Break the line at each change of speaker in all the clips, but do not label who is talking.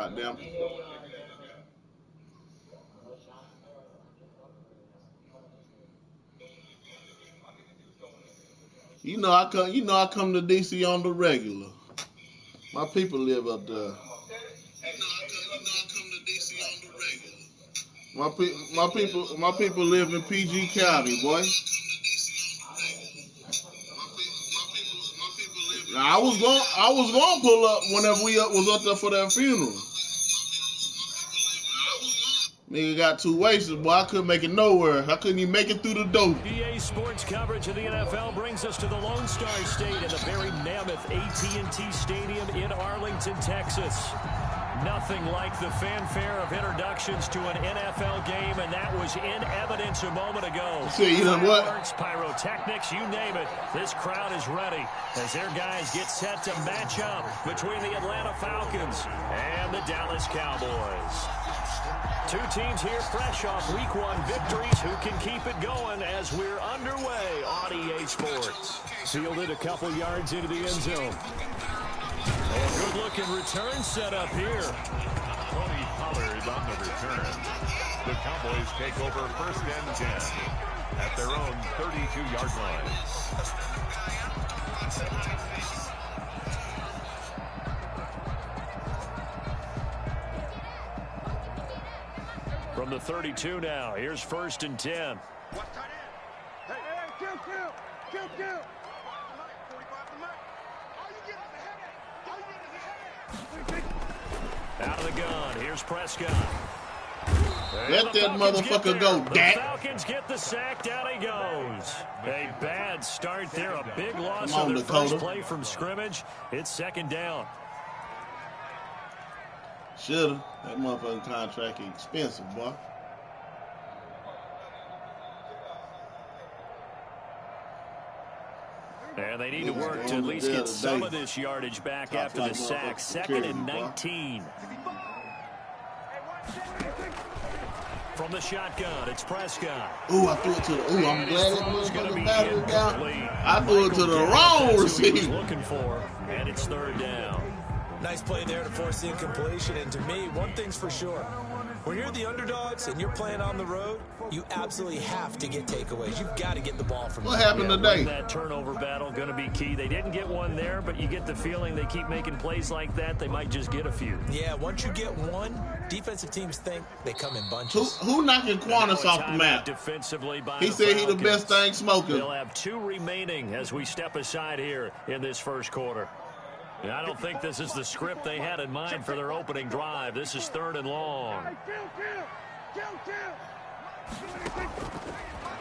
Goddamn. You know I come. You know I come to DC on the regular. My people live up there. My people live in PG County, boy. Now, I was going to pull up whenever we was up there for that funeral. Nigga got too wasted, boy. I couldn't make it nowhere. I couldn't even make it through the door.
EA Sports coverage of the NFL brings us to the Lone Star State and the very mammoth AT&T Stadium in Arlington, Texas. Nothing like the fanfare of introductions to an NFL game, and that was in evidence a moment ago.
See, you know what?
Fireworks, pyrotechnics, you name it. This crowd is ready as their guys get set to match up between the Atlanta Falcons and the Dallas Cowboys. Two teams here fresh off Week 1 victories. Who can keep it going as we're underway on EA Sports? Fielded a couple yards into the end zone. And good-looking return set up here.
Tony Pollard on the return. The Cowboys take over 1st and 10 at their own 32-yard line.
From the 32 now, here's 1st and 10. Out of the gun, here's Prescott.
Let that motherfucker go, Dak.
The Falcons get the sack, down he goes. A bad start there, a big loss on their first play from scrimmage. It's 2nd down.
Shoulda. That motherfucking contract is expensive, boy.
And they need to work to at least get some of this yardage back after the sack. 2nd and 19. From the shotgun, it's Prescott.
Ooh, I threw it to the. Ooh, I'm glad that motherfucker batted down. I threw it to the wrong receiver.
Looking for, and it's 3rd down.
Nice play there to force the incompletion. And to me, one thing's for sure. When you're the underdogs and you're playing on the road, you absolutely have to get takeaways. You've got to get the ball from
What happened today?
That turnover battle going to be key. They didn't get one there, but you get the feeling they keep making plays like that, they might just get a few.
Yeah, once you get one, defensive teams think they come in bunches.
Who knocking Qantas off the map?
Defensively by
he said he the best thing smoking.
They'll have 2 remaining as we step aside here in this first quarter. I don't think this is the script they had in mind for their opening drive. This is 3rd and long.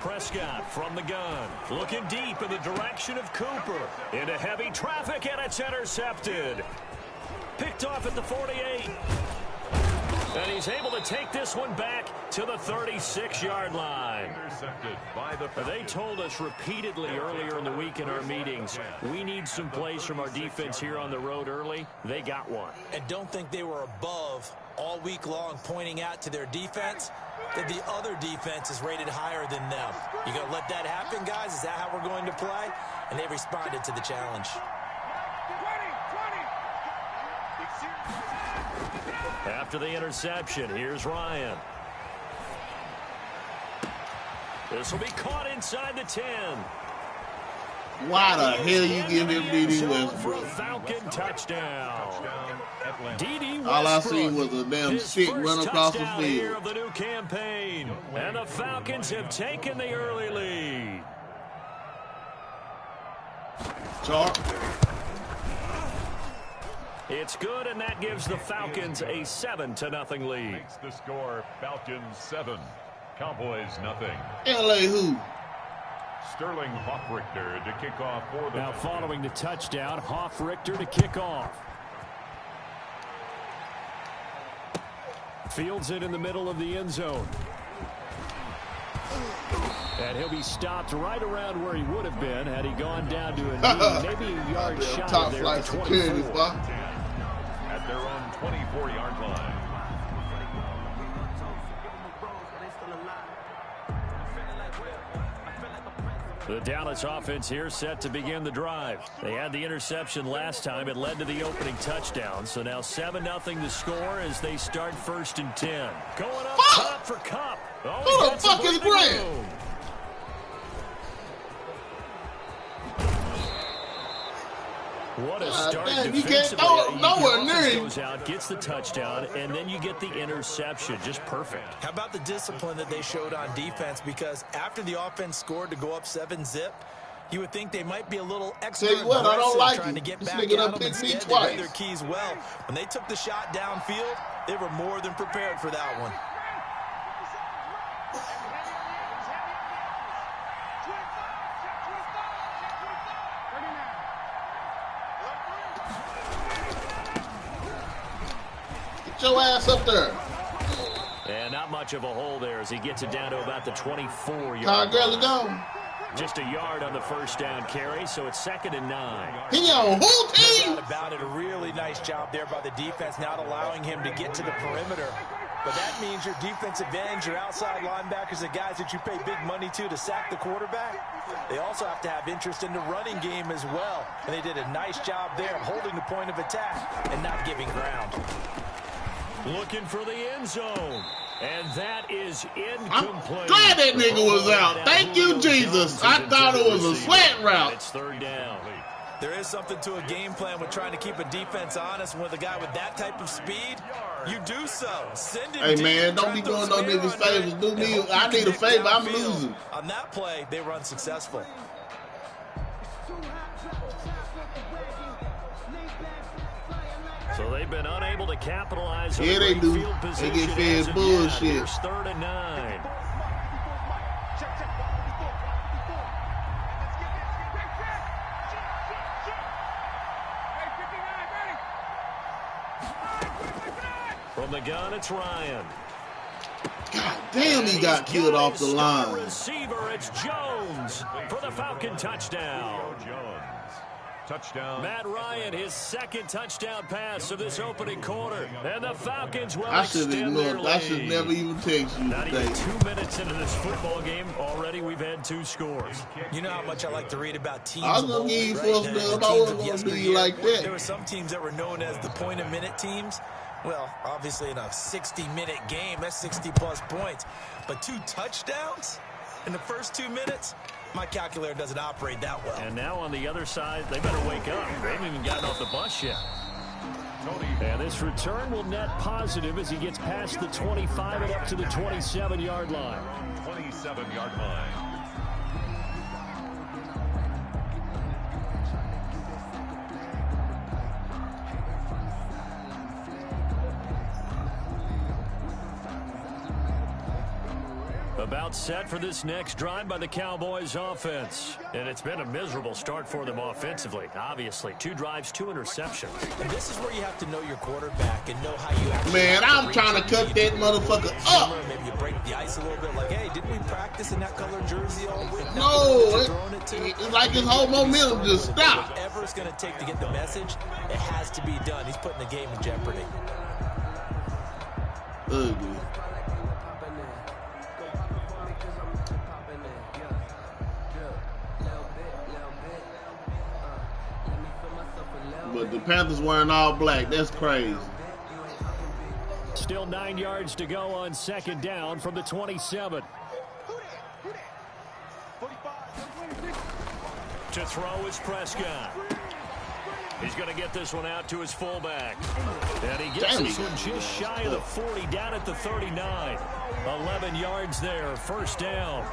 Prescott from the gun, looking deep in the direction of Cooper. Into heavy traffic, and it's intercepted. Picked off at the 48. And he's able to take this one back to the 36-yard line.
Intercepted by the
They told us repeatedly earlier in the week in our meetings, we need some plays from our defense here on the road early. They got one.
And don't think they were above all week long pointing out to their defense that the other defense is rated higher than them. You going to let that happen, guys? Is that how we're going to play? And they responded to the challenge.
After the interception, here's Ryan. This will be caught inside the 10.
Why the hell you give him D.D. Westbrook?
For a Falcon touchdown. D.D. Westbrook.
All I seen was a damn stick run across the field.
Of the new campaign. And the Falcons have taken the early lead.
Sharp.
It's good, and that gives the Falcons a 7-0 lead.
Makes the score Falcons 7, Cowboys nothing.
L.A. who?
Sterling Hoffrichter to kick off for the.
Now following the touchdown, Hoffrichter to kick off. Fields it in the middle of the end zone. And he'll be stopped right around where he would have been had he gone down to a knee, maybe a yard shy
top
there
flight
at
security,
10 at their own 24-yard line.
The Dallas offense here set to begin the drive. They had the interception last time. It led to the opening touchdown. So now 7-0 the score as they start 1st and 10. Going up top for Cup. Oh,
who the fuck is Grant?
What a start defensively.
You can't throw it nowhere near him.
Goes out, gets the touchdown, and then you get the interception. Just perfect.
How about the discipline that they showed on defense? Because after the offense scored to go up 7-zip, you would think they might be a little extra
Tell you what, I don't like
trying to get back
at
them. Instead, they read their keys well. When they took the shot downfield, they were more than prepared for that one.
Your ass up there.
And not much of a hole there as he gets it down to about the 24-yard
line. Gone.
Just a yard on the first down carry, so it's 2nd and 9.
He on who team?
No doubt about it. A really nice job there by the defense, not allowing him to get to the perimeter. But that means your defensive ends, your outside linebackers, the guys that you pay big money to sack the quarterback, they also have to have interest in the running game as well. And they did a nice job there of holding the point of attack and not giving ground.
Looking for the end zone. And that is incomplete.
I'm glad that nigga was out. Thank you, Jesus. I thought it was a slant route.
It's 3rd down.
There is something to a game plan with trying to keep a defense honest. With a guy with that type of speed, you do so. Send him.
Hey, man, don't be doing no niggas favors. Do me. I need a favor. I'm losing.
On that play, they were unsuccessful.
So they've been unable to capitalize on
they do.
Field
They get
position
fed bullshit.
It's 3rd and 9. From the gun, it's Ryan.
God damn, he got killed off the line.
Receiver, it's Jones for the Falcon touchdown.
Touchdown.
Matt Ryan, his 2nd touchdown pass of this opening quarter. And the Falcons will
I should
extend their lead.
I should never even text you
Not
today.
even 2 minutes into this football game, already we've had 2 scores.
You know how much I like to read about teams.
I was going to give you first dub. I wasn't going to do you like that.
There were some teams that were known as the point-a-minute teams. Well, obviously in a 60-minute game, that's 60-plus points. But 2 touchdowns in the first 2 minutes? My calculator doesn't operate that well.
And now on the other side, they better wake up. They haven't even gotten off the bus yet. And this return will net positive as he gets past the 25 and up to the 27-yard line.
27-yard line.
About set for this next drive by the Cowboys offense. And it's been a miserable start for them offensively. Obviously, 2 drives, 2 interceptions.
And this is where you have to know your quarterback and know how you actually...
Man, I'm trying to cut that motherfucker up.
Maybe you break the ice a little bit. Like, hey, didn't we practice in that colored jersey all week?
No, it's like his whole momentum just stopped.
Whatever it's going to take to get the message, it has to be done. He's putting the game in jeopardy.
Ugly. But the Panthers wearing all black. That's crazy.
Still 9 yards to go on 2nd down from the 27. To throw is Prescott. He's going to get this one out to his fullback. And he gets this one just shy of the 40, down at the 39. 11 yards there, 1st down.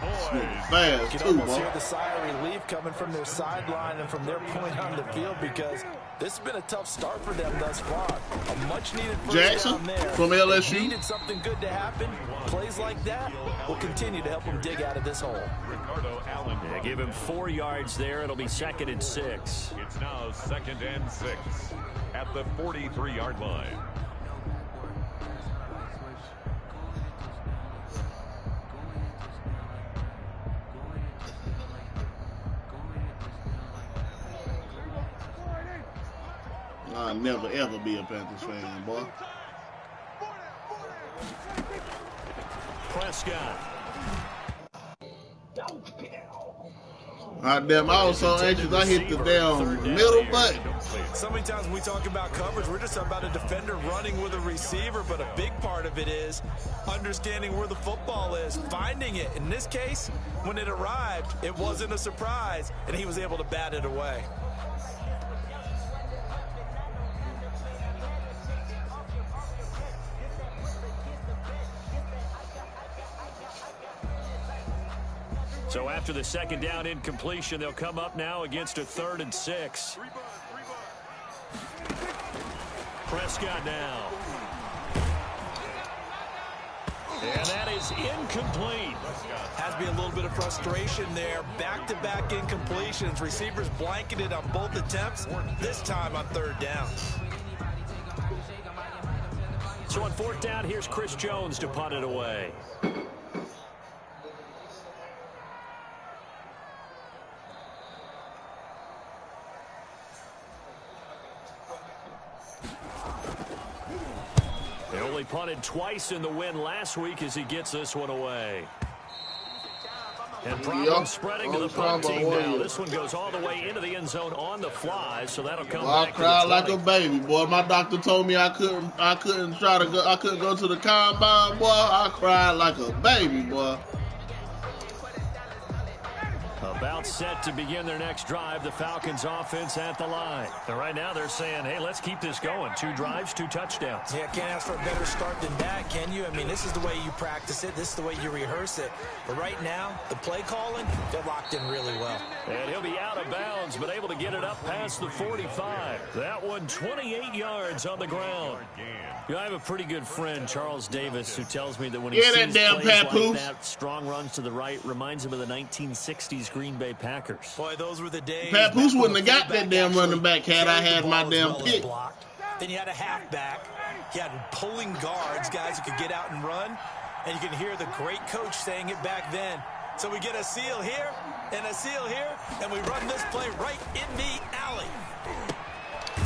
Fast,
you can almost hear the sigh of relief coming from their sideline and from their point on the field, because this has been a tough start for them thus far. A much-needed first down there.
From LSU.
Needed something good to happen. Plays like that will continue to help them dig out of this hole.
Yeah, give him 4 yards there. It'll be 2nd and 6.
It's now 2nd and 6 at the 43-yard line.
I'll never, ever be a Panthers fan, boy.
Prescott.
God damn, I was so anxious I hit the damn middle button.
So many times when we talk about coverage, we're just about a defender running with a receiver, but a big part of it is understanding where the football is, finding it. In this case, when it arrived, it wasn't a surprise, and he was able to bat it away.
So after the second down incompletion, they'll come up now against a 3rd and 6. Prescott now. And that is incomplete.
Has to be a little bit of frustration there. Back-to-back incompletions. Receivers blanketed on both attempts, this time on 3rd down.
So on 4th down, here's Chris Jones to punt it away. He punted twice in the win last week as he gets this one away. And problem spreading to the punt team now. This one goes all the way into the end zone on the fly, so that'll come back.
I cried like a baby, boy. My doctor told me I couldn't go to the combine, boy. I cried like a baby, boy.
About set to begin their next drive, the Falcons offense at the line. And right now they're saying, hey, let's keep this going. 2 drives, 2 touchdowns.
Yeah, can't ask for a better start than that, can you? I mean, this is the way you practice it. This is the way you rehearse it. But right now, the play calling, they're locked in really well.
And he'll be out of bounds, but able to get it up past the 45. That one 28 yards on the ground. You know, I have a pretty good friend, Charles Davis, who tells me that when he sees plays like that, strong runs to the right, reminds him of the 1960s Green Bay Packers.
Boy, those were the days.
Papoose wouldn't have got that damn running back had I had my damn pick.
Then you had a halfback. You had pulling guards, guys who could get out and run. And you can hear the great coach saying it back then. So we get a seal here and a seal here, and we run this play right in the alley.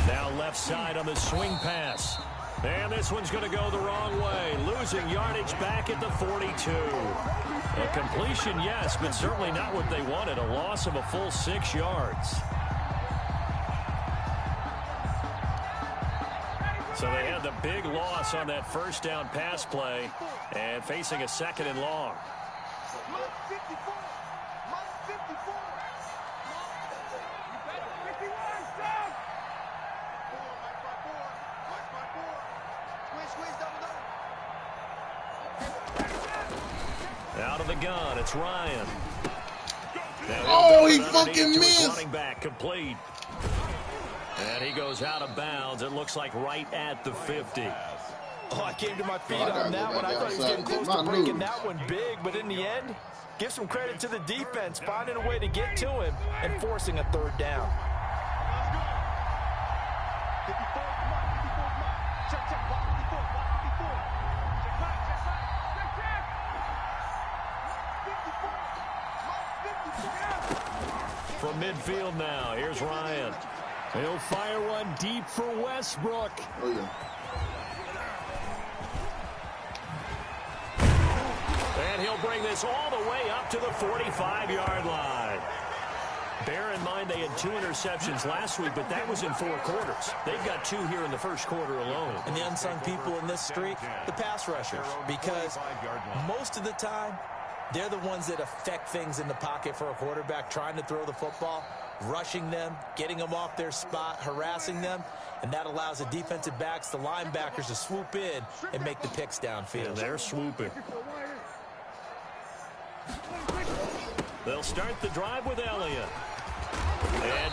Now left side on the swing pass. And this one's going to go the wrong way. Losing yardage back at the 42. A completion, yes, but certainly not what they wanted. A loss of a full 6 yards. So they had the big loss on that 1st down pass play and facing a 2nd and long. Out of the gun, it's Ryan.
Oh, he fucking missed.
Running back, complete. And he goes out of bounds. It looks like right at the 50.
Oh, I came to my feet on that one. I thought he was getting close to breaking that one big, but in the end, give some credit to the defense, finding a way to get to him and forcing a 3rd down.
From midfield now, here's Ryan. He'll fire one deep for Westbrook.
Oh, yeah.
And he'll bring this all the way up to the 45-yard line. Bear in mind they had 2 interceptions last week, but that was in 4 quarters. They've got 2 here in the 1st quarter alone.
And the unsung people in this streak, the pass rushers, because most of the time, they're the ones that affect things in the pocket for a quarterback, trying to throw the football, rushing them, getting them off their spot, harassing them, and that allows the defensive backs, the linebackers, to swoop in and make the picks downfield.
And they're swooping. They'll start the drive with Elliott.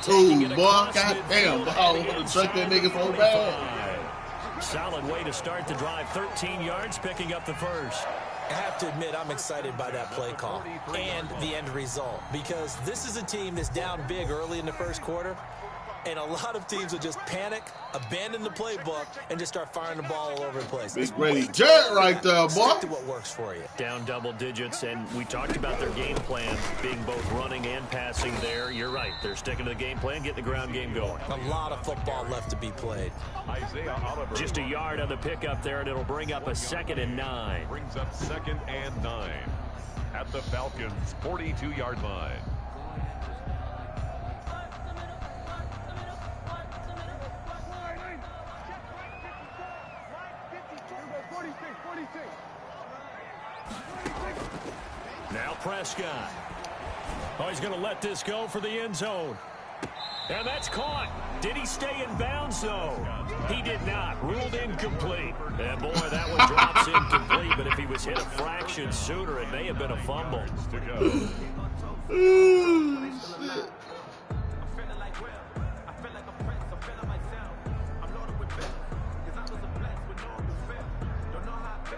Ooh, boy, goddamn, I want to chuck that nigga so bad.
Solid way to start the drive, 13 yards, picking up the 1st.
I have to admit, I'm excited by that play call and the end result, because this is a team that's down big early in the 1st quarter, and a lot of teams will just panic, abandon the playbook, and just start firing the ball all over the place.
Big Brady Jarrett right there, boy.
Stick to what works for you.
Down double digits, and we talked about their game plan being both running and passing there. You're right. They're sticking to the game plan, getting the ground game going.
A lot of football left to be played.
Just a yard on the pickup there, and it'll bring up a 2nd and 9.
Brings up 2nd and 9 at the Falcons' 42-yard line.
Now Prescott. Oh, he's going to let this go for the end zone. And that's caught. Did he stay in bounds, though? He did not. Ruled incomplete. And, boy, that one drops incomplete. But if he was hit a fraction sooner, it may have been a fumble.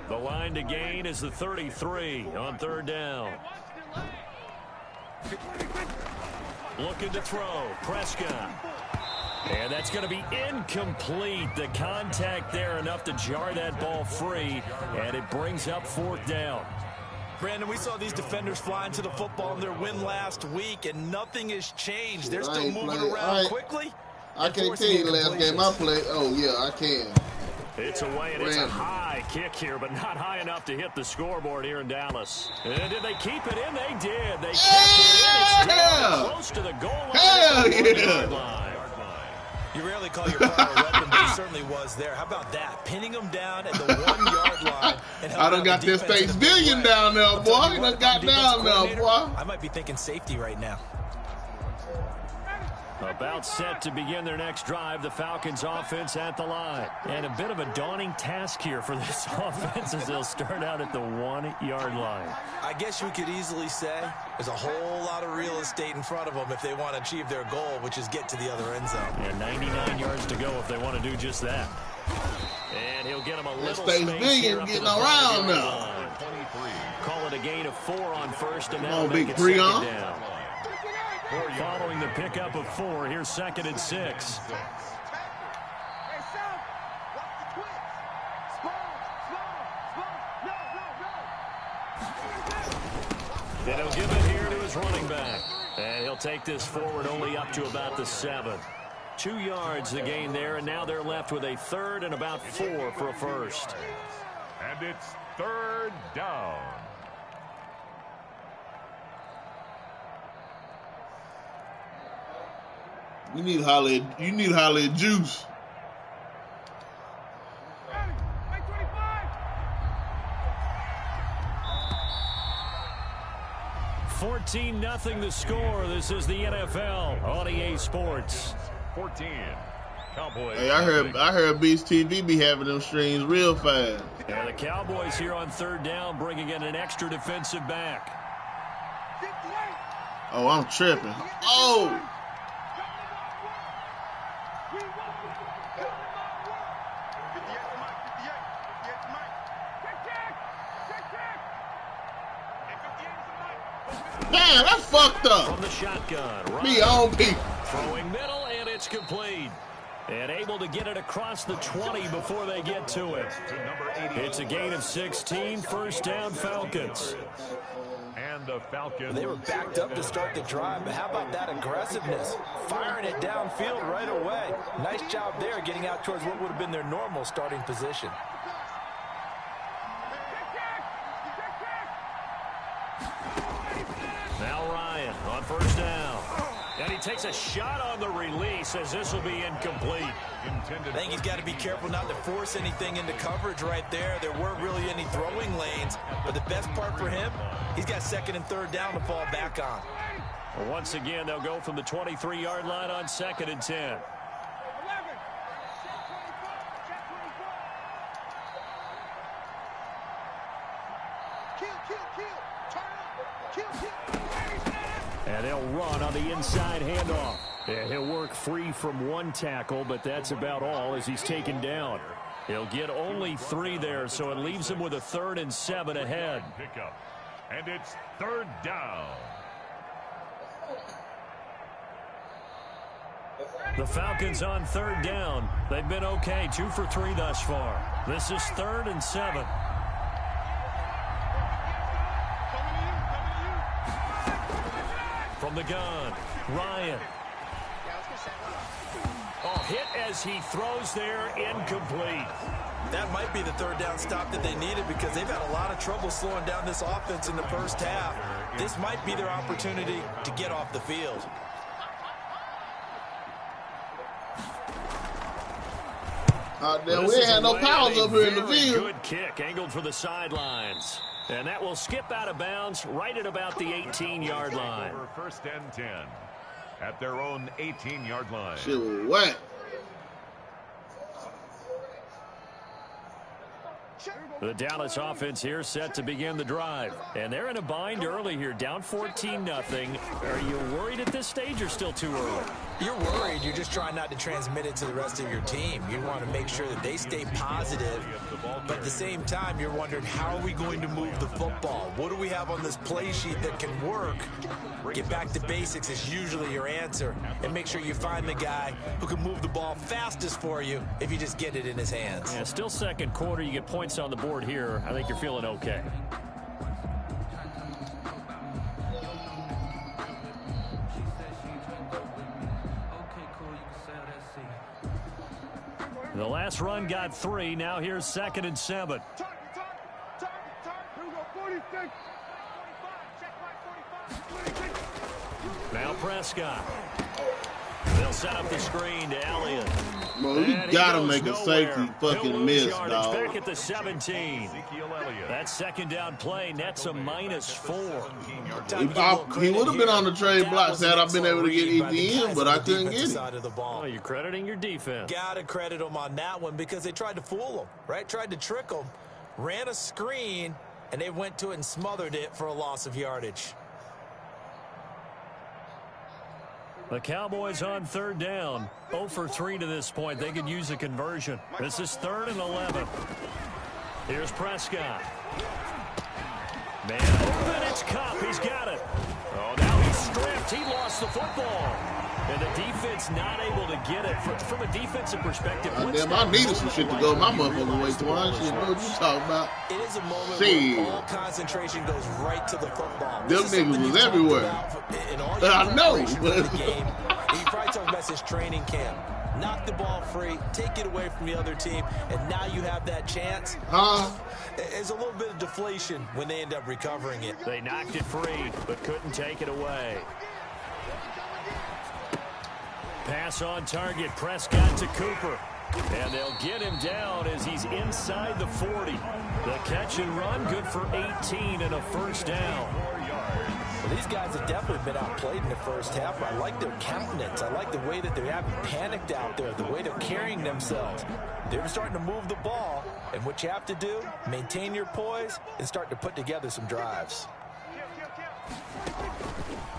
The line to gain is the 33 on third down. Looking to throw. Prescott. And that's going to be incomplete. The contact there enough to jar that ball free. And it brings up fourth down.
Brandon, we saw these defenders fly into the football in their win last week, and nothing has changed. They're still moving around quickly.
I can't tell you the last game I played. Oh, yeah, I can.
It's away, and it's a high kick here, but not high enough to hit the scoreboard here in Dallas. And did they keep it in? They did. They kept it in. It's down close to the goal line.
Hell yeah.
Line.
You rarely call your power a weapon, but he certainly was there. How about that? Pinning him down at the 1 yard line. And
I done got this Thanksgiving down there, boy. I done got down there, boy.
I might be thinking safety right now.
About set to begin their next drive, the Falcons offense at the line. And a bit of a daunting task here for this offense as they'll start out at the 1 yard line.
I guess you could easily say there's a whole lot of real estate in front of them if they want to achieve their goal, which is get to the other end zone.
And 99 yards to go if they want to do just that. And he'll get them a little
space
space here up
getting
to the
around now.
Call it a gain of 4 on first, and
Come
that'll
on,
make
big
it second
Breon.
down. Following the pickup of 4, here's 2nd and 6. And he'll give it here to his running back. And he'll take this forward only up to about the 7. 2 yards the gain there, and now they're left with a 3rd and about 4 for a first.
And it's 3rd down.
You need Holly juice.
$14-0 the score. This is the NFL on EA Sports.
14. Cowboys.
Hey, I heard Beast TV be having them streams real fast.
Yeah, the Cowboys here on 3rd down, bringing in an extra defensive back.
Oh, I'm tripping. Oh. Man, that's fucked up.
From the shotgun.
Me on people.
Throwing middle, and it's complete. And able to get it across the 20 before they get to it. It's a gain of 16, 1st down Falcons.
And the Falcons.
They were backed up to start the drive, but how about that aggressiveness? Firing it downfield right away. Nice job there getting out towards what would have been their normal starting position.
Now Ryan on 1st down. And he takes a shot on the release as this will be incomplete.
I think he's got to be careful not to force anything into coverage right there. There weren't really any throwing lanes, but the best part for him, he's got 2nd and 3rd down to fall back on.
Well, once again, they'll go from the 23-yard line on 2nd and 10. And they'll run on the inside handoff. And he'll work free from 1 tackle, but that's about all as he's taken down. He'll get only 3 there, so it leaves him with a 3rd and 7 ahead.
Pickup. And it's 3rd down.
The Falcons on 3rd down. They've been okay, 2 for 3 thus far. This is 3rd and 7. From the gun, Ryan. Oh, hit as he throws there, incomplete.
That might be the 3rd down stop that they needed because they've had a lot of trouble slowing down this offense in the 1st half. This might be their opportunity to get off the field.
Damn, we ain't had no powers up here in the field.
Good kick, angled for the sidelines. And that will skip out of bounds right at about the 18-yard line.
First and 10 at their own 18-yard line.
Shit was whack.
The Dallas offense here set to begin the drive. And they're in a bind early here, down 14-0. Are you worried at this stage or still too early?
You're worried. You're just trying not to transmit it to the rest of your team. You want to make sure that they stay positive. But at the same time, you're wondering, how are we going to move the football? What do we have on this play sheet that can work? Get back to basics is usually your answer. And make sure you find the guy who can move the ball fastest for you if you just get it in his hands.
Yeah, still second quarter. You get points on the board here. I think you're feeling okay. The last run got 3. Now here's 2nd and 7. Now Prescott. They'll set up the screen to Elliott.
Bro, you gotta make a safety fucking miss, dog.
Back at the 17. That second down play nets a -4.
He would have been on the trade block had I been able to get ETN, but I couldn't get it.
Oh, you're crediting your defense.
Gotta credit them on that one because they tried to fool them, right? Tried to trick them, ran a screen, and they went to it and smothered it for a loss of yardage.
The Cowboys on 3rd down. 0 for 3 to this point. They could use a conversion. This is 3rd and 11. Here's Prescott. Man open, it's Cup. He's got it. Oh, now he's stripped. He lost the football. And the defense not able to get it. From a defensive perspective,
damn, I needed some shit to go my motherfucking way, Twine. Shit, what you talking about?
It is a moment where all concentration goes right to the football.
Them niggas was everywhere. I know.
You probably talking about this training camp. Knock the ball free, take it away from the other team, and now you have that chance. There's a little bit of deflation when they end up recovering it.
They knocked it free, but couldn't take it away. Pass on target, Prescott to Cooper. And they'll get him down as he's inside the 40. The catch and run, good for 18 and a first down.
Well, these guys have definitely been outplayed in the first half. I like their countenance. I like the way that they haven't panicked out there, the way they're carrying themselves. They're starting to move the ball, and what you have to do, maintain your poise and start to put together some drives.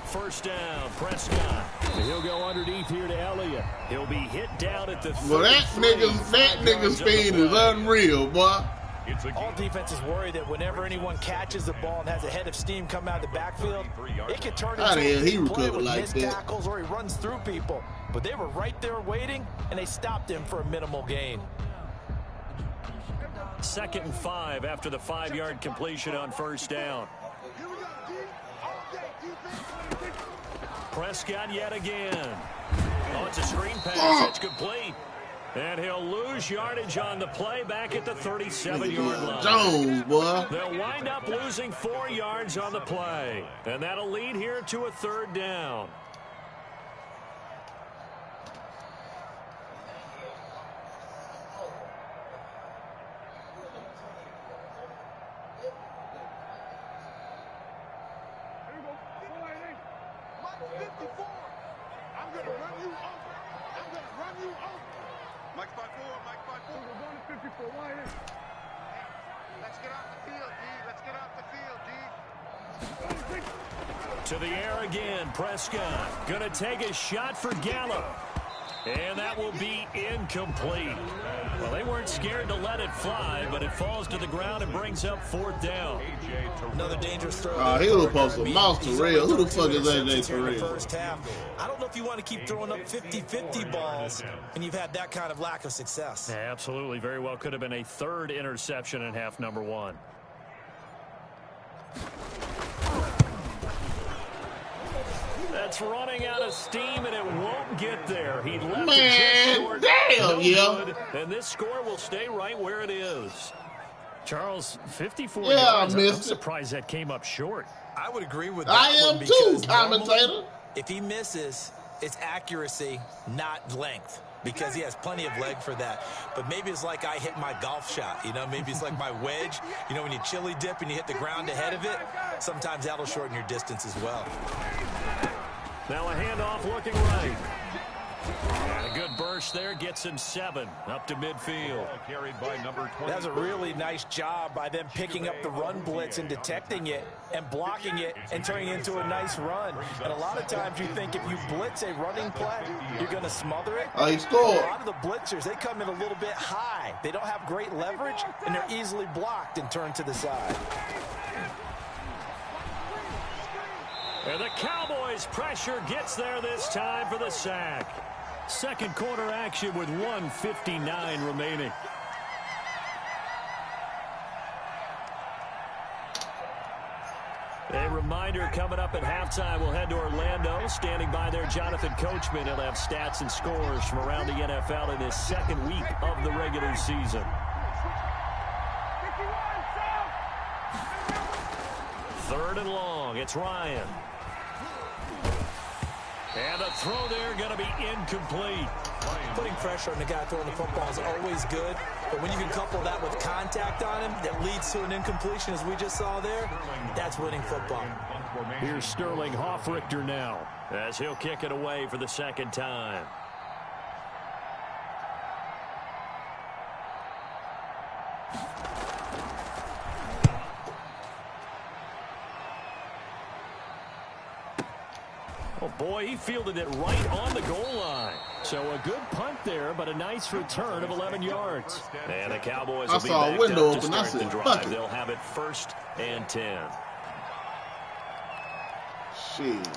First down, Prescott. He'll go underneath here to Elliott. He'll be hit down at the 33.
Well, that nigga's speed is unreal, boy.
All defenses worry that whenever anyone catches the ball and has a head of steam come out of the backfield, it could turn into a big play with missed tackles or he runs through people. But they were right there waiting, and they stopped him for a minimal gain.
2nd and 5 after the 5-yard completion on first down. Prescott yet again. Oh, it's a screen pass. It's complete. And he'll lose yardage on the play back at the 37-yard line.
Jones, boy.
They'll wind up losing 4 yards on the play. And that'll lead here to a 3rd down. To the air again, Prescott going to take a shot for Gallup. And that will be incomplete. Well, they weren't scared to let it fly, but it falls to the ground and brings up 4th down.
Another dangerous throw.
He was supposed to mouse Terrell. Who the fuck is AJ Terrell?
First half. I don't know if you want to keep throwing up 50-50 balls, and you've had that kind of lack of success.
Yeah, absolutely. Very well could have been a 3rd interception in half number 1. That's running out of steam, and it won't get there. He left it just short.
Damn,
yeah. And this score will stay right where it is. Charles, 54
yards.
I'm surprised that came up short.
I would agree with that.
I am too, commentator.
If he misses, it's accuracy, not length. because he has plenty of leg for that. But maybe it's like I hit my golf shot, you know, maybe it's like my wedge. You know, when you chili dip and you hit the ground ahead of it, sometimes that'll shorten your distance as well.
Now a handoff looking right. And a good burst there gets him 7 up to midfield.
Carried by number 20.
That's a really nice job by them picking up the run blitz and detecting it and blocking it and turning it into a nice run. And a lot of times you think if you blitz a running play, you're going to smother it.
Oh, he scored.
A lot of the blitzers, they come in a little bit high. They don't have great leverage, and they're easily blocked and turned to the side.
And the Cowboys' pressure gets there this time for the sack. Second quarter action with 1:59 remaining. A reminder coming up at halftime, we'll head to Orlando. Standing by there, Jonathan Coachman. He'll have stats and scores from around the NFL in his second week of the regular season. Third and long, it's Ryan. And a throw there going to be incomplete.
Putting pressure on the guy throwing the football is always good, but when you can couple that with contact on him that leads to an incompletion, as we just saw there, that's winning football.
Here's Sterling Hoffrichter now, as he'll kick it away for the second time. Oh, boy, he fielded it right on the goal line. So a good punt there, but a nice return of 11 yards. And the Cowboys will be back up to start the drive. They'll have it 1st and 10.
Shit.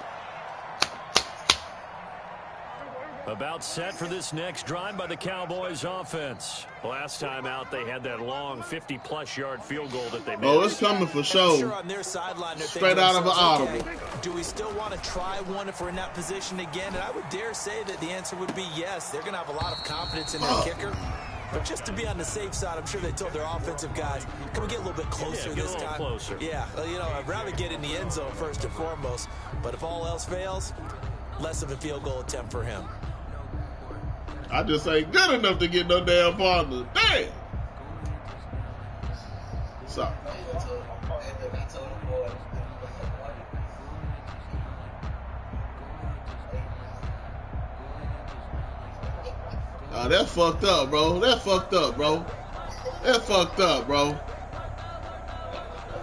About set for this next drive by the Cowboys offense. Last time out, they had that long 50-plus yard field goal that they made.
Oh, it's coming for sure.
On their sideline,
straight out of an audible.
Do we still want to try one if we're in that position again? And I would dare say that the answer would be yes. They're going to have a lot of confidence in their kicker. But just to be on the safe side, I'm sure they told their offensive guys, can we get a little bit closer this time?
Closer.
Yeah, you know, I'd rather get in the end zone first and foremost. But if all else fails, less of a field goal attempt for him.
I just ain't good enough to get no damn partner. Damn. Sorry. Oh, that's fucked up, bro. That's fucked up, bro. That's fucked up, bro.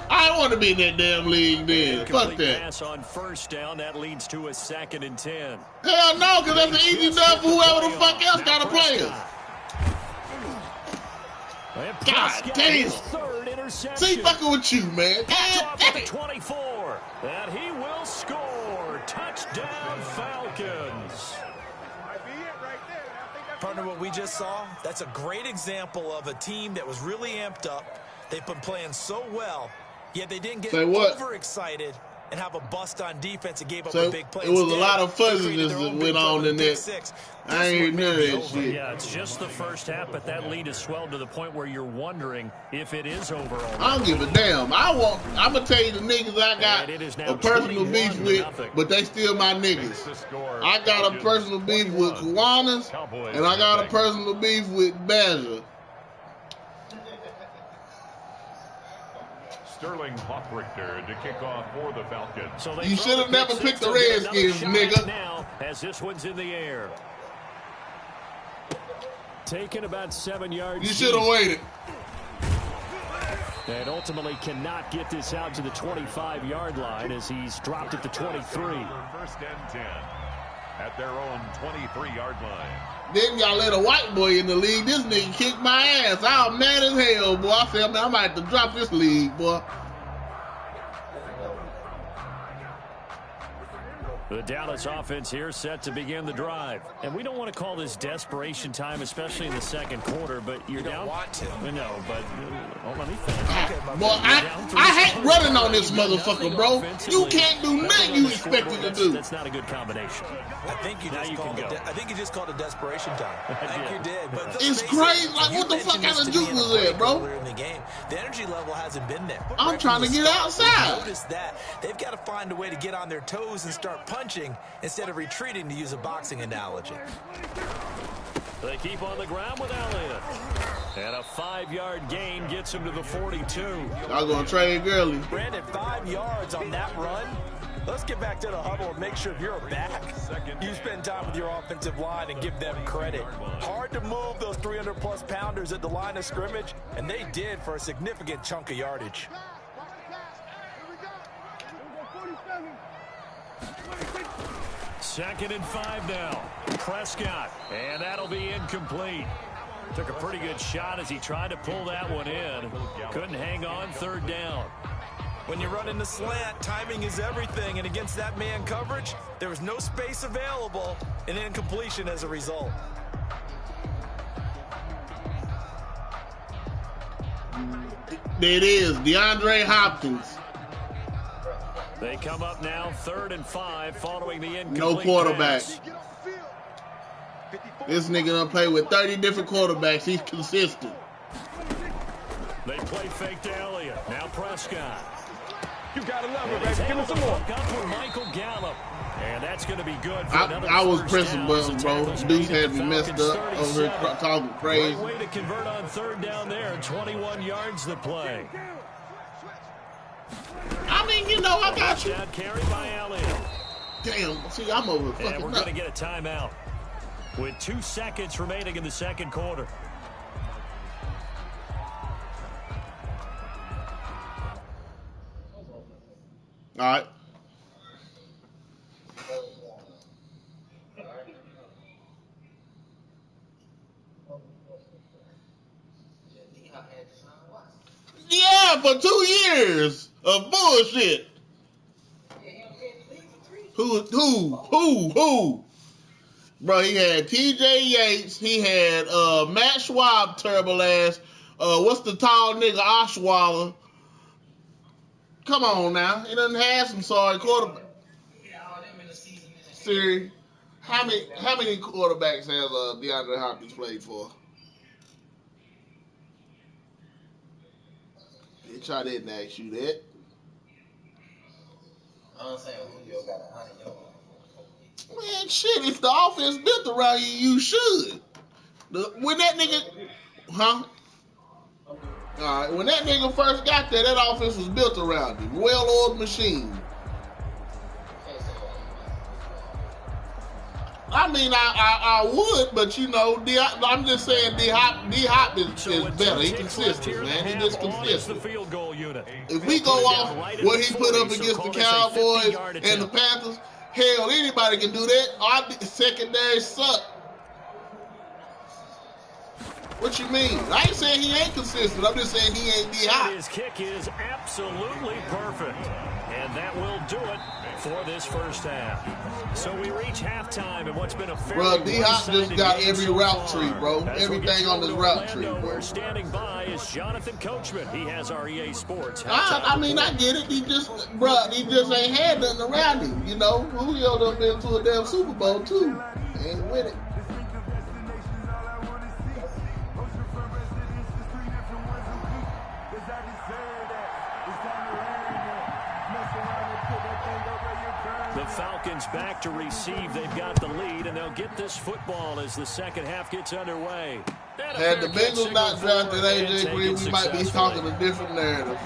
I don't want to be in that damn league then. Fuck that.
Pass on 1st down. That leads to a 2nd and 10.
Hell no, because that's an easy enough for whoever the fuck else got to play us. God damn.
Third interception.
See, fucking with you, man. God damn it.
24. And he will score. Touchdown, Falcons.
Partner, what we just saw, that's a great example of a team that was really amped up. They've been playing so well. Yet they didn't get overexcited and have a bust on defense and gave up a big play.
It was a lot of fuzziness that went on in that. I ain't heard none of that shit.
Yeah, it's just the first half, but that lead has swelled to the point where you're wondering if it is over already.
I don't give a damn. I'm going to tell you the niggas I got a personal beef with, but they still my niggas. I got a personal beef with Kiwanis, and I got a personal beef with Badger.
Sterling Hoffrichter to kick off for the Falcons.
So
you should have never picked the Redskins, nigga.
Now, as this one's in the air. Taking about 7 yards.
You should have waited.
And ultimately cannot get this out to the 25-yard line as he's dropped it to 23.
1st and 10 at their own 23-yard line.
Then y'all let a white boy in the league. This nigga kicked my ass. I was mad as hell, boy. I said, man, I might have to drop this league, boy.
The Dallas offense here set to begin the drive. And we don't want to call this desperation time, especially in the second quarter, but you're down.
You don't want to.
No, but let me finish.
Boy, I hate running on this motherfucker, bro. You can't do nothing you expected to do.
That's not a good combination.
I think you just called it desperation time. I think you did. But
it's crazy. Like, what the fuck kind of juice was that, bro?
In the game, the energy level hasn't been there.
I'm trying to get outside.
Notice that they've got to find a way to get on their toes and start punching instead of retreating, to use a boxing analogy.
They keep on the ground with Elliott. And a 5-yard gain gets him to the 42.
I was going to trade Gurley.
Brandon, 5 yards on that run. Let's get back to the huddle and make sure if you're a back, you spend time with your offensive line and give them credit. Hard to move those 300-plus pounders at the line of scrimmage, and they did for a significant chunk of yardage.
Second and 5 now. Prescott, and that'll be incomplete. Took a pretty good shot as he tried to pull that one in. Couldn't hang on, third down.
When you're running the slant, timing is everything, and against that man coverage, there was no space available, and incompletion as a result.
There it is, DeAndre Hopkins.
They come up now, 3rd and 5, following the incomplete
No quarterback.
pass.
This nigga done play with 30 different quarterbacks. He's consistent.
They play fake to Elliott. Now Prescott.
You gotta love it, baby. Give me some more.
Up with Michael Gallup. And that's going to be good for another
I was
first
pressing
down.
buttons, bro. Deuce had me messed up over here talking crazy.
Great way to convert on 3rd down there. 21 yards the play.
I mean, you know, I got you.
Touchdown carry by Elliott.
Damn, see, I'm over fucking
And we're going to get a timeout with 2 seconds remaining in the second quarter.
All right. Yeah, for 2 years of bullshit. Who? Bro, he had TJ Yates. He had Matt Schwab, terrible ass. What's the tall nigga, Osweiler? Come on now. He doesn't have some sorry quarterback. Siri, how many quarterbacks has DeAndre Hopkins played for? Bitch, I didn't ask you that.
I'm saying Julio got 100 yards.
Man, shit, if the offense built around you, you should. When that nigga, huh? Alright, when that nigga first got there, that offense was built around him. Well-oiled machine. I mean, I would, but you know, I'm just saying D-Hop is better. He consistent, man. He just consistent. If we go off what he put up against the Cowboys and the Panthers, hell, anybody can do that. Our secondary suck. What you mean? I ain't saying he ain't consistent. I'm just saying he ain't D-Hop.
His kick is absolutely perfect. And that will do it for this first half. So we reach halftime and what's been a fairly
D-Hop just got every route tree, bro. Everything on this route tree, bro.
We're standing by is Jonathan Coachman. He has our EA Sports.
I mean, I get it. He just ain't had nothing around him, you know. Julio done been to a damn Super Bowl, too. Ain't with it.
The Falcons back to receive. They've got the lead, and they'll get this football as the second half gets underway.
Had the Bengals not drafted A.J. Green, we might be talking a different narrative.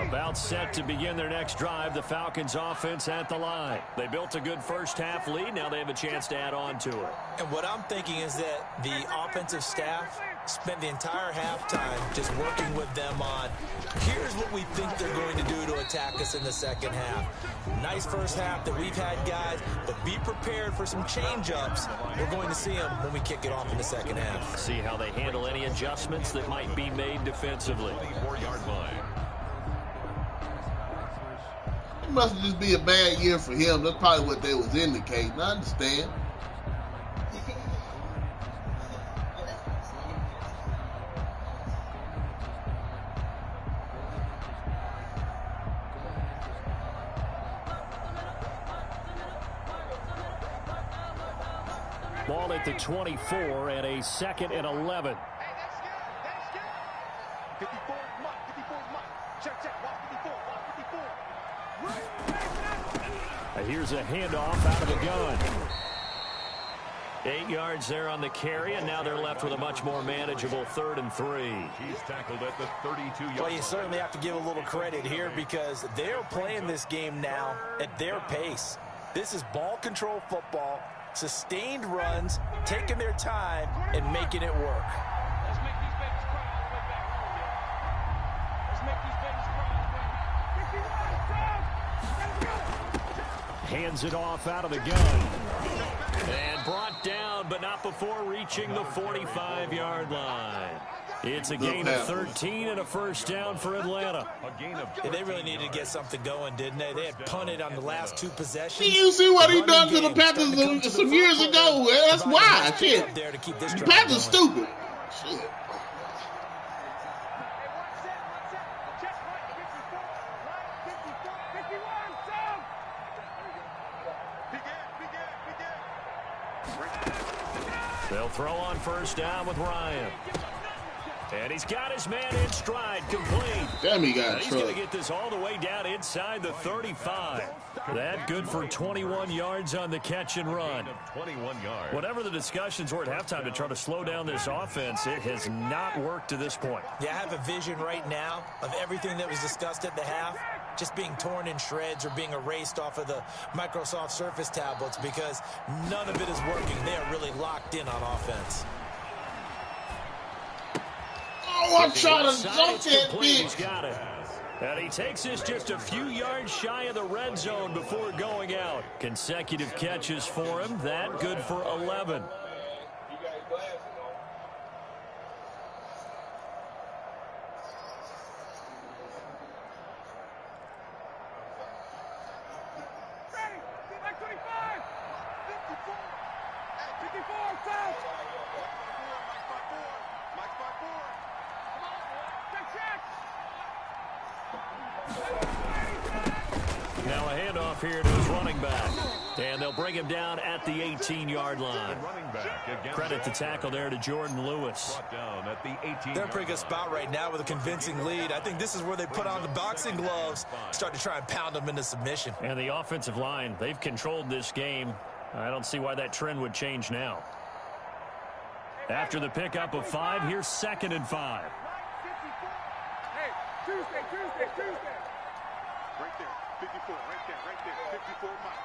About set to begin their next drive, the Falcons offense at the line. They built a good first half lead. Now they have a chance to add on to it.
And what I'm thinking is that the offensive staff spent the entire halftime just working with them on, here's what we think they're going to do to attack us in the second half. Nice first half that we've had, guys, but be prepared for some change-ups. We're going to see them when we kick it off in the second half.
See how they handle any adjustments that might be made defensively.
4-yard line.
It must just be a bad year for him. That's probably what they was indicating. I understand.
Ball at the 24 and a 2nd and 11. Here's a handoff out of the gun. 8 yards there on the carry, and now they're left with a much more manageable 3rd and 3.
He's tackled at the 32-yard line.
Well, you certainly have to give a little credit here because they're playing this game now at their pace. This is ball control football, sustained runs, taking their time, and making it work.
Let's make these babies cry all the way back. Let's make these babies cry all the way back.
Hands it off out of the gun. And brought down, but not before reaching the 45-yard line. It's a gain of 13 and a first down for Atlanta.
Yeah, they really needed to get something going, didn't they? They had punted on the last 2 possessions.
You see what he done to the Panthers some years ago? That's why. Shit. The Panthers stupid. Shit.
They'll throw on first down with Ryan. And he's got his man in stride, complete.
Damn, he got
He's going to get this all the way down inside the 35. That good for 21 yards on the catch and run.
21 yards.
Whatever the discussions were at halftime to try to slow down this offense, it has not worked to this point.
Yeah, I have a vision right now of everything that was discussed at the half just being torn in shreds or being erased off of the Microsoft Surface tablets because none of it is working. They are really locked in on offense.
Oh, I'm trying to jump that bitch.
He's got it. And he takes this just a few yards shy of the red zone before going out. Consecutive catches for him. That good for 11. Now a handoff here to his running back. And they'll bring him down at the 18-yard line. Credit the tackle there to Jordan Lewis.
They're in a pretty good spot right now with a convincing lead. I think this is where they put on the boxing gloves, start to try and pound them into submission.
And the offensive line, they've controlled this game. I don't see why that trend would change now. After the pickup of 5, here's 2nd and 5.
Hey, Tuesday. Right there, 54, right there, 54 miles.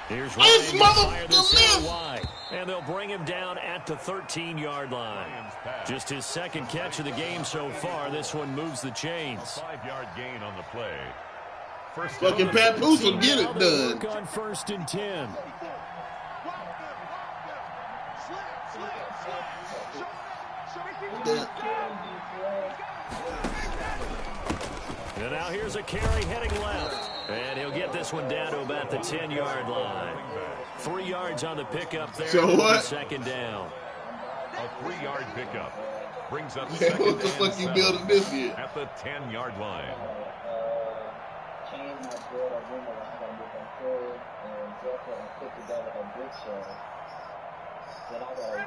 Here's
This
Ryan
mother-
fire this out wide. And they'll bring him down at the 13-yard line. Just his second catch of the game so far. This one moves the chains.
5-yard gain on the play. First
Fucking Papoose will get it done.
Work on 1st and 10. And now here's a carry heading left. And he'll get this one down to about the 10-yard line. 3 yards on the pickup there.
So what?
A2nd
down.
3-yard pickup brings up
Yeah, what the fuck you building this year?
at the 10-yard line.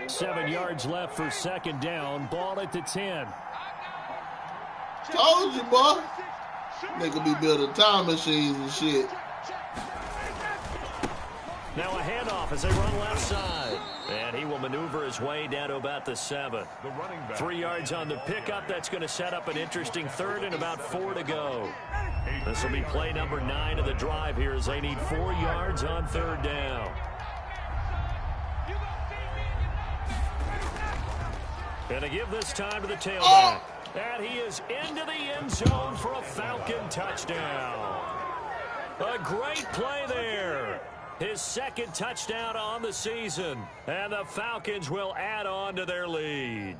7 yards left for 2nd down. Ball at the 10.
Told you, boy. Nigga be building time machines and shit.
Now a handoff as they run left side. And he will maneuver his way down to about the 7.
The running back.
3 yards on the pickup. That's going to set up an interesting 3rd and about 4 to go. This will be play number 9 of the drive here as they need 4 yards on 3rd down. And to give this time to the tailback. And he is into the end zone for a Falcon touchdown. A great play there. His 2nd touchdown on the season. And the Falcons will add on to their lead.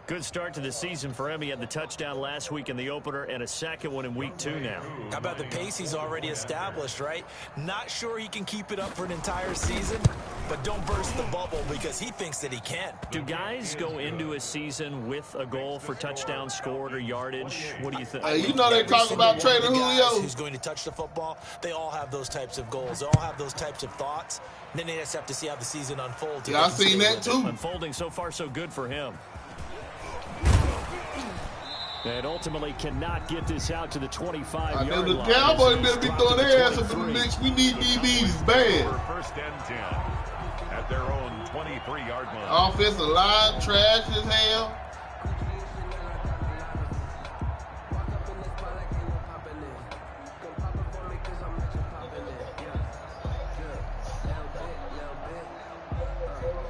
Good start to the season for him. He had the touchdown last week in the opener and a 2nd one in week 2 now.
How about the pace he's already established, right? Not sure he can keep it up for an entire season, but don't burst the bubble because he thinks that he can.
Do guys go into a season with a goal for touchdowns scored or yardage? What do you think?
You know they talk about trading Julio.
Who's going to touch the football? They all have those types of goals. They all have those types of thoughts. And then they just have to see how the season unfolds.
Yeah, I seen that too.
Unfolding so far so good for him. And ultimately cannot get this out to the 25-yard
the
line.
Cowboys better be throwing their ass up in the mix. We need DBs bad.
First and 10 at their own 23-yard line.
Offensive line trash as hell.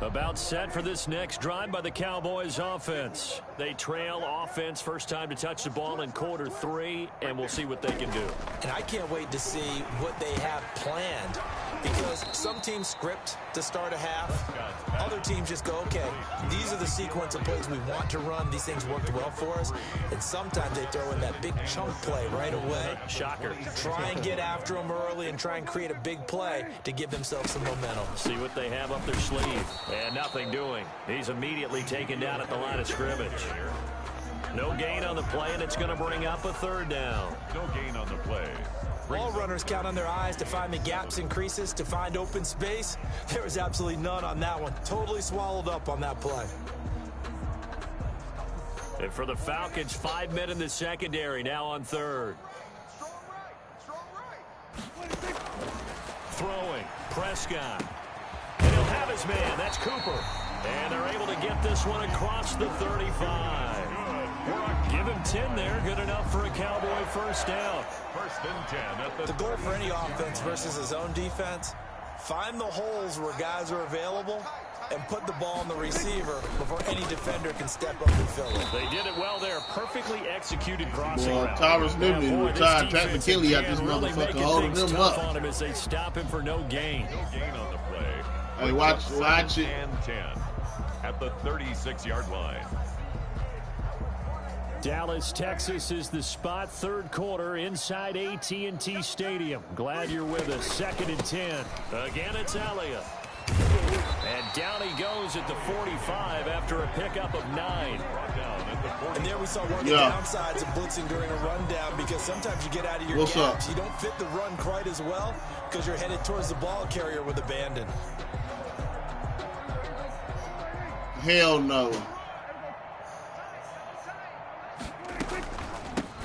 About set for this next drive by the Cowboys offense. They trail offense first time to touch the ball in quarter 3, and we'll see what they can do.
And I can't wait to see what they have planned, because some teams script to start a half. Other teams just go, okay, these are the sequence of plays we want to run. These things worked well for us. And sometimes they throw in that big chunk play right away.
Shocker.
Try and get after them early and try and create a big play to give themselves some momentum.
See what they have up their sleeve. And nothing doing. He's immediately taken down at the line of scrimmage. No gain on the play, and it's going to bring up a third down.
No gain on the play.
All runners count on their eyes to find the gaps and creases, to find open space. There was absolutely none on that one. Totally swallowed up on that play.
And for the Falcons, 5 men in the secondary, now on third. Throwing, Prescott. And he'll have his man, that's Cooper. And they're able to get this one across the 35. Give him 10 there, good enough for a Cowboy first down.
First and 10 at
The goal for any offense versus his own defense, find the holes where guys are available and put the ball on the receiver before any defender can step up and fill it.
They did it well there. Perfectly executed crossing route.
Tyrus Newman retired Pat McKinley out this motherfucker holding him up.
On him as they stop him for no gain.
No gain on the play.
Hey, watch it.
And 10 at the 36-yard line.
Dallas, Texas is the spot. Third quarter inside AT&T Stadium. Glad you're with us. Second and 10. Again, it's Elliott. And down he goes at the 45 after a pickup of 9.
And there we saw one of the downsides of blitzing during a rundown, because sometimes you get out of your gaps. You don't fit the run quite as well because you're headed towards the ball carrier with abandon.
Hell no.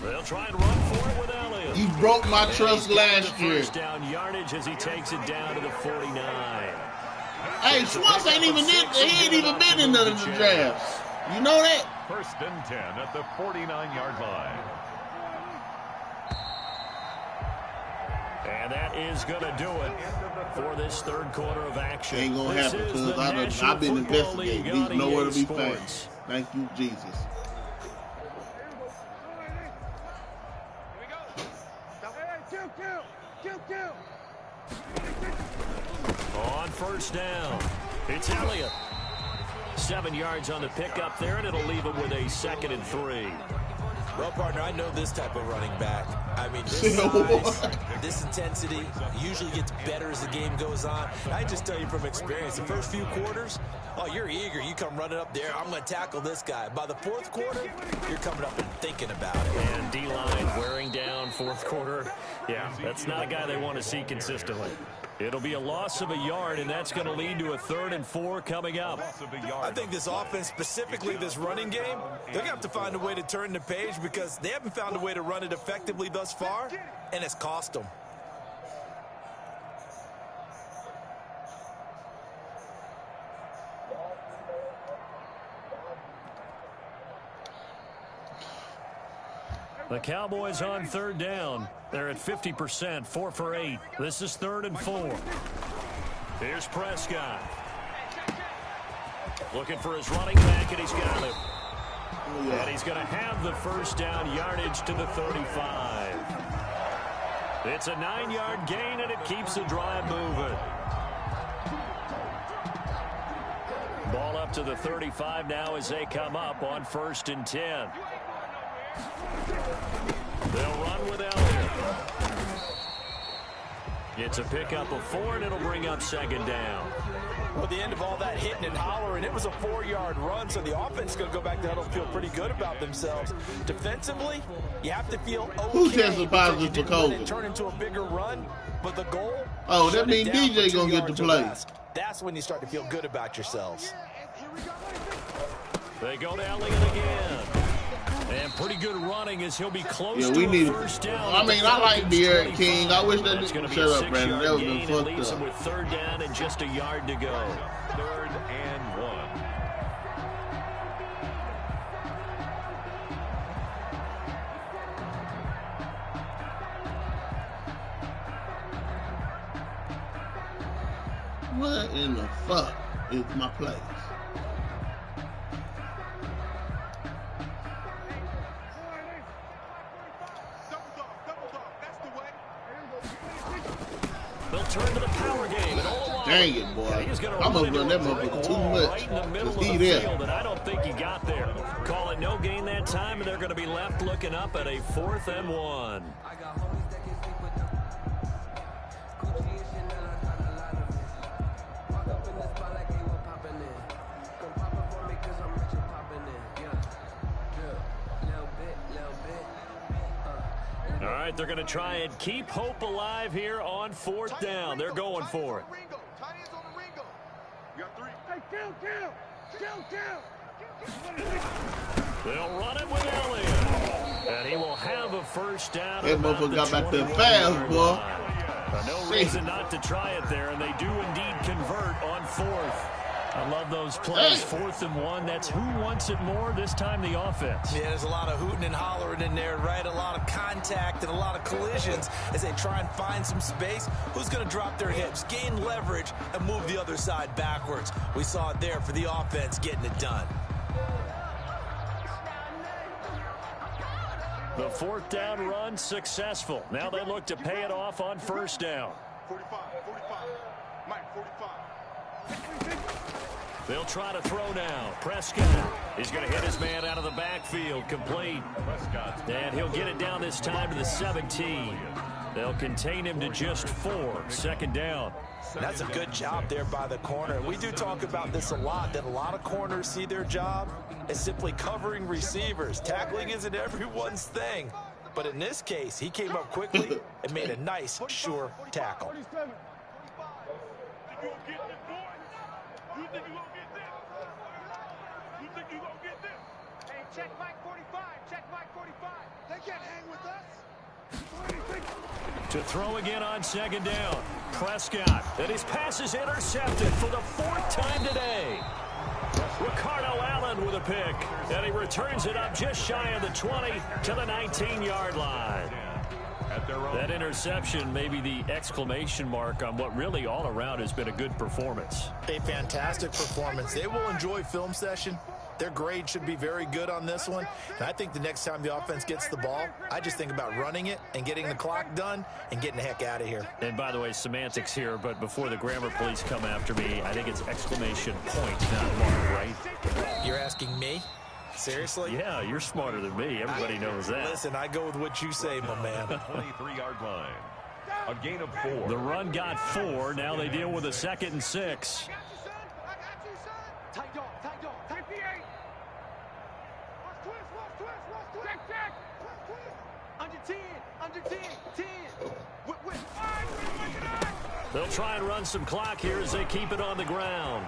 They'll try and run for it with Elliott.
He broke my trust last year.
First down yardage as he takes it down to the 49.
Hey, Schwartz ain't even been in none of the drafts. You know that?
First and 10 at the 49-yard line.
And that is going to do it for this third quarter of action.
Ain't going to happen because I've been investigating. He's nowhere to be found. Thank you, Jesus.
On first down, it's Elliott. 7 yards on the pickup there, and it'll leave him with a 2nd and 3.
Well, partner, I know this type of running back. I mean, this size, this intensity usually gets better as the game goes on. I just tell you from experience, the first few quarters, oh, you're eager. You come running up there, I'm going to tackle this guy. By the fourth quarter, you're coming up and thinking about it.
And D-line wearing down fourth quarter. Yeah, that's not a guy they want to see consistently. It'll be a loss of a yard, and that's going to lead to a 3rd and 4 coming up.
I think this offense, specifically this running game, they're going to have to find a way to turn the page, because they haven't found a way to run it effectively thus far, and it's cost them.
The Cowboys on third down. They're at 50%, 4 for 8. This is 3rd and 4. Here's Prescott. Looking for his running back, and he's got him. And he's going to have the first down yardage to the 35. It's a 9-yard gain, and it keeps the drive moving. Ball up to the 35 now as they come up on 1st and 10. They'll run with Elliott. It's a pickup of 4, and it'll bring up 2nd down.
Well, at the end of all that hitting and hollering, it was a 4-yard run, so the offense is going to go back to huddle and feel pretty good about themselves. Defensively, you have to feel okay.
Who tested positive for COVID?
Turn into a bigger run, but the goal.
Oh, that means DJ going to get the play.
That's when you start to feel good about yourselves.
They go to Elliott again. And pretty good running as he'll be close
yeah,
to
we need
first down.
I mean, I like De'Aaron King. I wish that didn't shut up, Brandon. That would have been fucked
Leaves
up.
him with third down and just a yard to go.
3rd and 1.
What in the fuck is my place?
They'll turn to the power game.
Dang it, boy. I must run that motherfucker too much.
Right in the middle of
He
the
there.
field, and I don't think he got there. Call it no gain that time, and they're going to be left looking up at a 4th and 1. All right, they're going to try and keep hope alive here on 4th down. They're going for it. They'll run it with Elliott. And he will have a first down.
That motherfucker got back there fast, boy.
No reason not to try it there, and they do indeed convert on 4th. I love those plays. 4th and 1. That's who wants it more, this time the offense.
Yeah, there's a lot of hooting and hollering in there, right? A lot of contact and a lot of collisions as they try and find some space. Who's going to drop their hips, gain leverage, and move the other side backwards? We saw it there for the offense getting it done.
The 4th down run successful. Now they look to pay it off on first down.
45, Mike, 45.
They'll try to throw now. Prescott is going to hit his man out of the backfield. Complete. And he'll get it down this time to the 17. They'll contain him to just 4. 2nd down.
That's a good job there by the corner. We do talk about this a lot, that a lot of corners see their job as simply covering receivers. Tackling isn't everyone's thing. But in this case, he came up quickly and made a nice, sure tackle.
Check Mike 45. Check Mike 45. They can't hang with us.
To throw again on 2nd down. Prescott. And his pass is intercepted for the 4th time today. Ricardo Allen with a pick. And he returns it up just shy of the 20 to the 19-yard line. That interception may be the exclamation mark on what really all around has been a good performance.
A fantastic performance. They will enjoy film session. Their grade should be very good on this one. And I think the next time the offense gets the ball, I just think about running it and getting the clock done and getting the heck out of here.
And by the way, semantics here, but before the grammar police come after me, I think it's exclamation point, not mark, right?
You're asking me? Seriously?
Yeah, you're smarter than me. Everybody knows that.
Listen, I go with what you say, my man.
23-yard line. A gain of 4.
The run got 4. Now they deal with a 2nd and 6.
Tight dog, tight dog, tight the 8. Check, check. Under 10, under 10, 10.
They'll try and run some clock here as they keep it on the ground.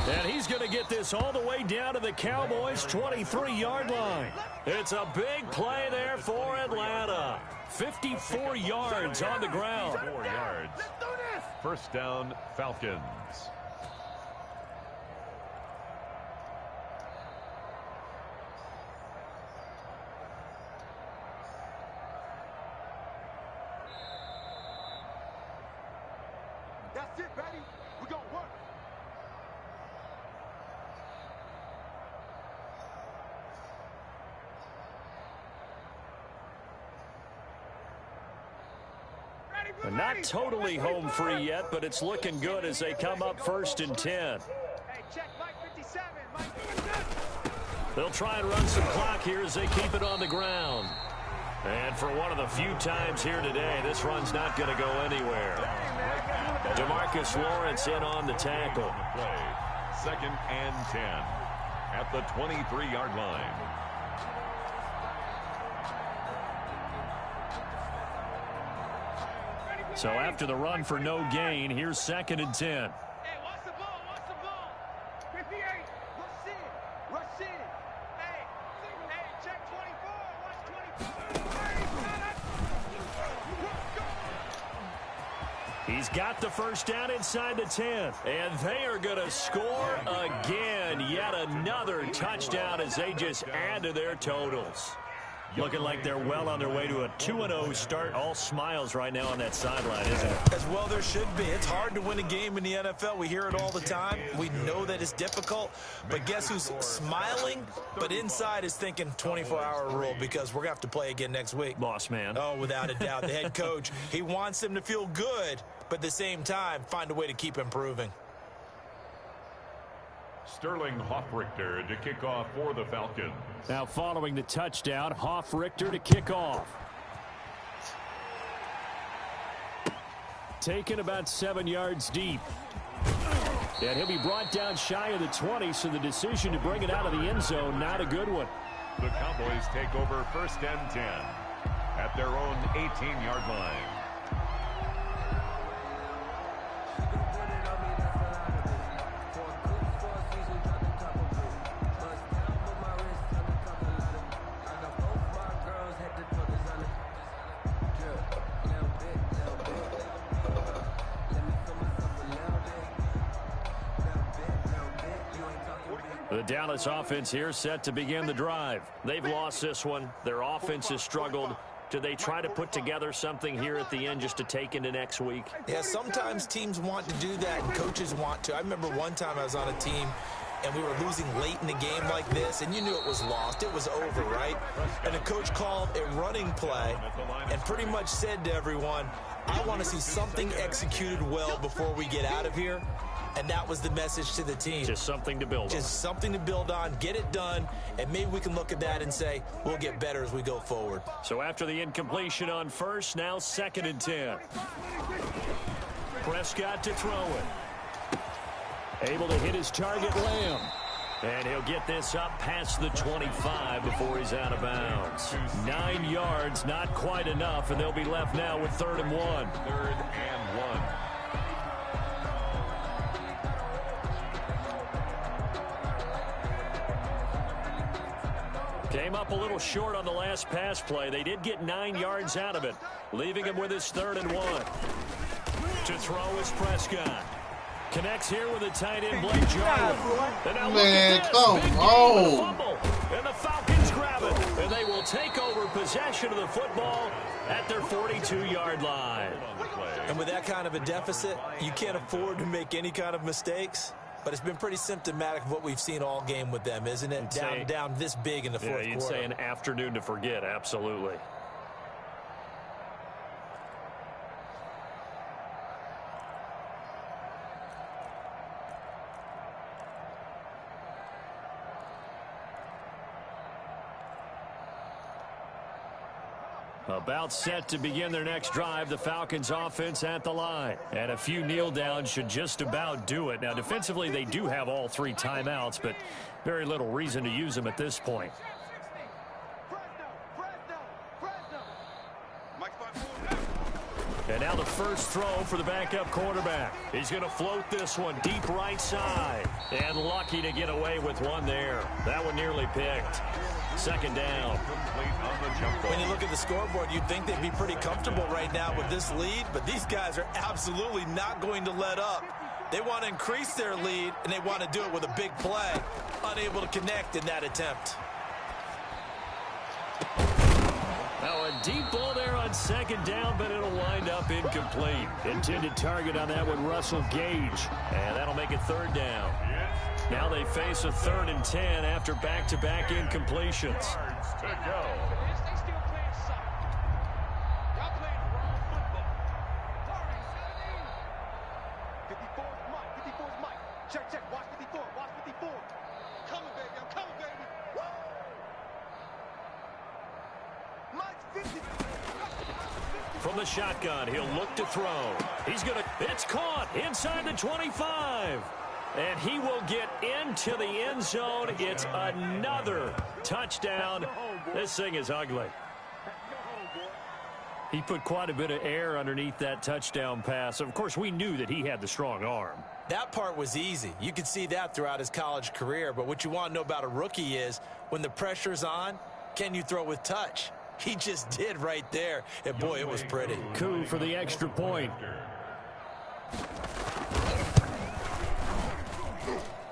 And he's going to get this all the way down to the Cowboys' 23-yard line. It's a big play there for Atlanta. 54 yards on the ground.
4 yards. First down, Falcons.
That's it, baby. We're going to work.
They're not totally home free yet, but it's looking good as they come up 1st and 10.
Hey, check Mike 57. Mike 57.
They'll try and run some clock here as they keep it on the ground. And for one of the few times here today, this run's not going to go anywhere. DeMarcus Lawrence in on the tackle.
2nd and 10 at the 23-yard line.
So after the run for no gain, here's 2nd and 10.
Hey, watch the ball, watch the ball.
He's got the first down inside the 10. And they are going to score again. Yet another touchdown as they just add to their totals. Looking like they're well on their way to a 2-0 start. All smiles right now on that sideline, isn't it?
As well there should be. It's hard to win a game in the NFL. We hear it all the time. We know that it's difficult. But guess who's smiling? But inside is thinking 24-hour rule because we're going to have to play again next week.
Boss man.
Oh, without a doubt. The head coach, he wants them to feel good, but at the same time, find a way to keep improving.
Sterling Hoffrichter to kick off for the Falcons.
Now following the touchdown, Hoffrichter to kick off. Taken about 7 yards deep. And he'll be brought down shy of the 20, so the decision to bring it out of the end zone, not a good one.
The Cowboys take over 1st and 10 at their own 18-yard line.
The Dallas offense here set to begin the drive. They've lost this one. Their offense has struggled. Do they try to put together something here at the end just to take into next week?
Yeah, sometimes teams want to do that and coaches want to. I remember one time I was on a team and we were losing late in the game like this, and you knew it was lost. It was over, right? And the coach called a running play and pretty much said to everyone, I want to see something executed well before we get out of here. And that was the message to the team.
Just something to build on.
Just something to build on, get it done, and maybe we can look at that and say, we'll get better as we go forward.
So after the incompletion on first, now 2nd and 10. Prescott to throw it. Able to hit his target, Lamb. And he'll get this up past the 25 before he's out of bounds. 9 yards, not quite enough, and they'll be left now with 3rd and 1.
3rd and 1.
Came up a little short on the last pass play. They did get 9 yards out of it, leaving him with his 3rd and 1. To throw is Prescott. Connects here with a tight end, Blake Jarwin.
Man, come on.
And the Falcons grab it. And they will take over possession of the football at their 42-yard line.
And with that kind of a deficit, you can't afford to make any kind of mistakes. But it's been pretty symptomatic of what we've seen all game with them, isn't it? Down this big in the fourth quarter.
Yeah, you'd say an afternoon to forget, absolutely. About set to begin their next drive, the Falcons offense at the line. And a few kneel downs should just about do it. Now, defensively, they do have all 3 timeouts, but very little reason to use them at this point. And now the first throw for the backup quarterback. He's going to float this one deep right side. And lucky to get away with one there. That one nearly picked. 2nd down.
When you look at the scoreboard, you'd think they'd be pretty comfortable right now with this lead, but these guys are absolutely not going to let up. They want to increase their lead, and they want to do it with a big play. Unable to connect in that attempt.
Now a deep ball there on 2nd down, but it'll wind up incomplete. Intended target on that one, Russell Gage. And that'll make it 3rd down. Now they face a 3rd and 10 after back-to-back incompletions.
They still playing soccer. Y'all playing wrong football. 54 is Mike. 54 is Mike. Check. Watch 54. Watch 54. Coming, baby. I'm coming, baby. Woo! Mike's 50.
From the shotgun, he'll look to throw. It's caught inside the 25. And he will get into the end zone. It's another touchdown. This thing is ugly. He put quite a bit of air underneath that touchdown pass. Of course, we knew that he had the strong arm.
That part was easy. You could see that throughout his college career. But what you want to know about a rookie is when the pressure's on, can you throw with touch? He just did right there. And, boy, it was pretty.
Coup for the extra point.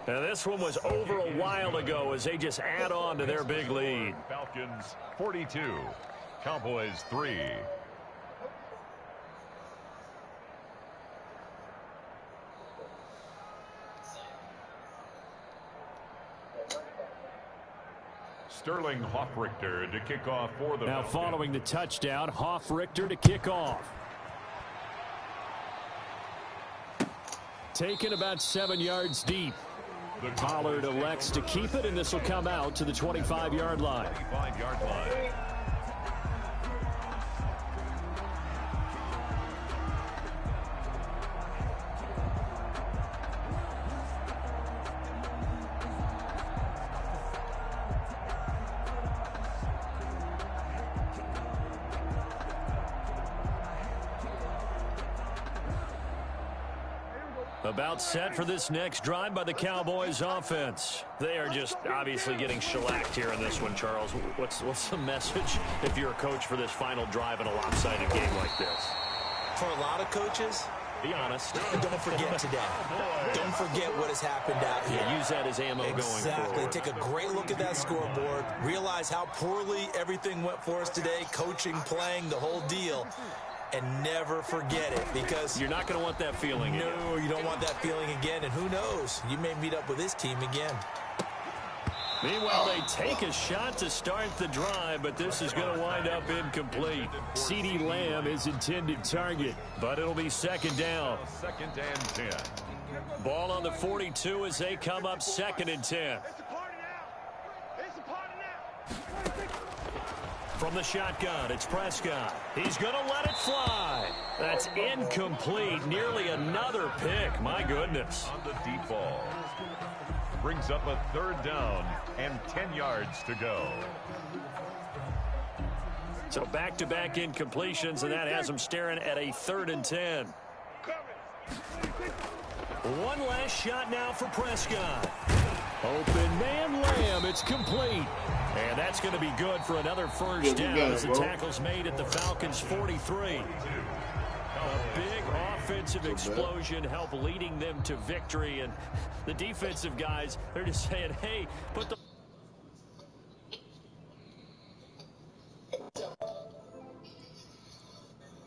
And this one was over a while ago as they just add on to their big lead.
Falcons 42, Cowboys 3. Sterling Hoffrichter to kick off for the
Now
Falcons.
following the touchdown, Hoffrichter to kick off. Taken about 7 yards deep. Pollard elects to keep it, and this will come out to the 25-yard line.
25-yard line.
About set for this next drive by the Cowboys offense. They are just obviously getting shellacked here in this one, Charles. What's the message if you're a coach for this final drive in a lopsided game like this?
For a lot of coaches,
Be honest.
don't forget today. Don't forget what has happened out here.
Yeah, use that as ammo going
Exactly.
forward.
Take a great look at that scoreboard. Realize how poorly everything went for us today. Coaching, playing, the whole deal. And never forget it, because
You're not going to want that feeling again.
no, you don't want that feeling again. And who knows? You may meet up with this team again.
Meanwhile, they take a shot to start the drive, but this is going to wind up incomplete. CeeDee Lamb is intended target, but it'll be second down.
Second and 10.
Ball on the 42 as they come up second and 10.
It's a party now. It's a party now.
From the shotgun, it's Prescott. He's going to let it fly. That's incomplete. Nearly another pick. My goodness.
On the deep ball. Brings up a third down and 10 yards to go.
So back-to-back incompletions, and that has them staring at a 3rd and 10. One last shot now for Prescott. Open man Lamb. It's complete. And that's going to be good for another first down as the tackle's made at the Falcons' 43. A big offensive explosion helped leading them to victory. And the defensive guys, they're just saying, hey, put the